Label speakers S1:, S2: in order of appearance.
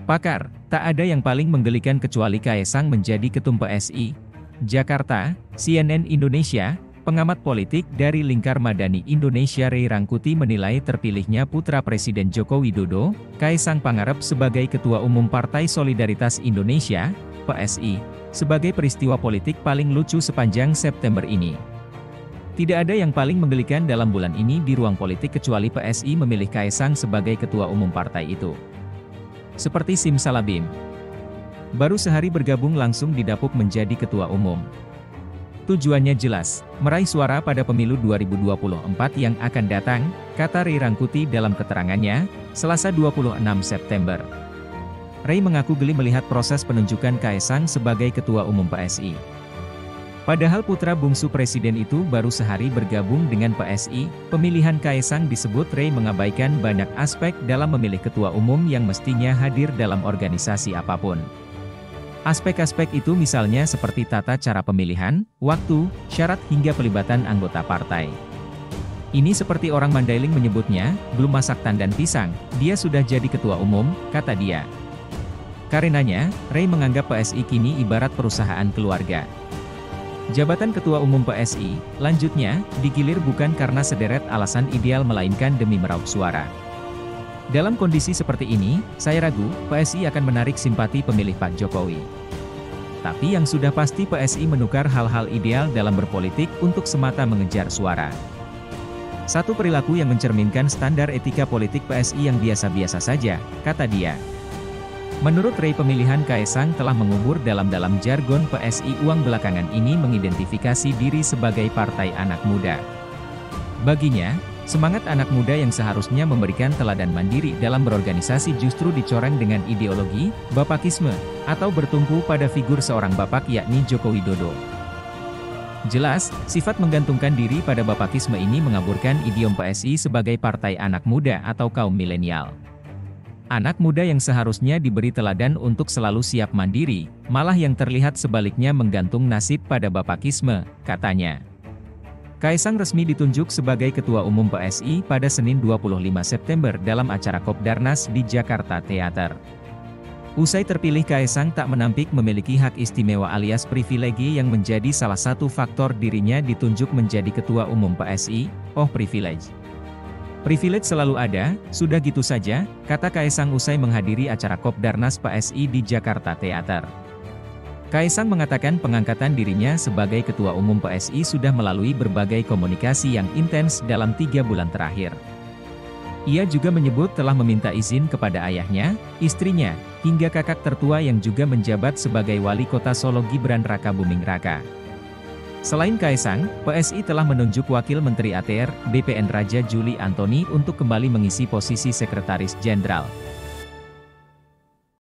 S1: Pakar, tak ada yang paling menggelikan kecuali Kaesang menjadi ketum PSI. Jakarta, CNN Indonesia, pengamat politik dari Lingkar Madani Indonesia Ray Rangkuti menilai terpilihnya putra Presiden Joko Widodo, Kaesang Pangarep sebagai Ketua Umum Partai Solidaritas Indonesia, PSI, sebagai peristiwa politik paling lucu sepanjang September ini. Tidak ada yang paling menggelikan dalam bulan ini di ruang politik kecuali PSI memilih Kaesang sebagai Ketua Umum partai itu. Seperti simsalabim. Baru sehari bergabung langsung didapuk menjadi ketua umum. Tujuannya jelas, meraih suara pada pemilu 2024 yang akan datang, kata Ray Rangkuti dalam keterangannya, Selasa 26 September. Ray mengaku geli melihat proses penunjukan Kaesang sebagai ketua umum PSI. Padahal putra bungsu presiden itu baru sehari bergabung dengan PSI, pemilihan Kaesang disebut Ray mengabaikan banyak aspek dalam memilih ketua umum yang mestinya hadir dalam organisasi apapun. Aspek-aspek itu misalnya seperti tata cara pemilihan, waktu, syarat hingga pelibatan anggota partai. Ini seperti orang Mandailing menyebutnya, belum masak tandan pisang, dia sudah jadi ketua umum, kata dia. Karenanya, Ray menganggap PSI kini ibarat perusahaan keluarga. Jabatan Ketua Umum PSI, lanjutnya, digilir bukan karena sederet alasan ideal melainkan demi meraup suara. Dalam kondisi seperti ini, saya ragu, PSI akan menarik simpati pemilih Pak Jokowi. Tapi yang sudah pasti PSI menukar hal-hal ideal dalam berpolitik untuk semata mengejar suara. Satu perilaku yang mencerminkan standar etika politik PSI yang biasa-biasa saja, kata dia. Menurut Ray pemilihan Kaesang telah mengubur dalam jargon PSI uang belakangan ini mengidentifikasi diri sebagai partai anak muda. Baginya, semangat anak muda yang seharusnya memberikan teladan mandiri dalam berorganisasi justru dicoreng dengan ideologi, bapakisme, atau bertumpu pada figur seorang bapak yakni Joko Widodo. Jelas, sifat menggantungkan diri pada bapakisme ini mengaburkan idiom PSI sebagai partai anak muda atau kaum milenial. Anak muda yang seharusnya diberi teladan untuk selalu siap mandiri, malah yang terlihat sebaliknya menggantung nasib pada bapakisme, katanya. Kaesang resmi ditunjuk sebagai Ketua Umum PSI pada Senin 25 September dalam acara Kopdarnas di Jakarta Theater. Usai terpilih Kaesang tak menampik memiliki hak istimewa alias privilegi yang menjadi salah satu faktor dirinya ditunjuk menjadi Ketua Umum PSI, privilege. Privilege selalu ada, sudah gitu saja, kata Kaesang usai menghadiri acara Kopdarnas PSI di Jakarta Theater. Kaesang mengatakan pengangkatan dirinya sebagai Ketua Umum PSI sudah melalui berbagai komunikasi yang intens dalam 3 bulan terakhir. Ia juga menyebut telah meminta izin kepada ayahnya, istrinya, hingga kakak tertua yang juga menjabat sebagai Wali Kota Solo Gibran Raka Buming Raka. Selain Kaesang, PSI telah menunjuk Wakil Menteri ATR, BPN Raja Juli Antoni untuk kembali mengisi posisi Sekretaris Jenderal.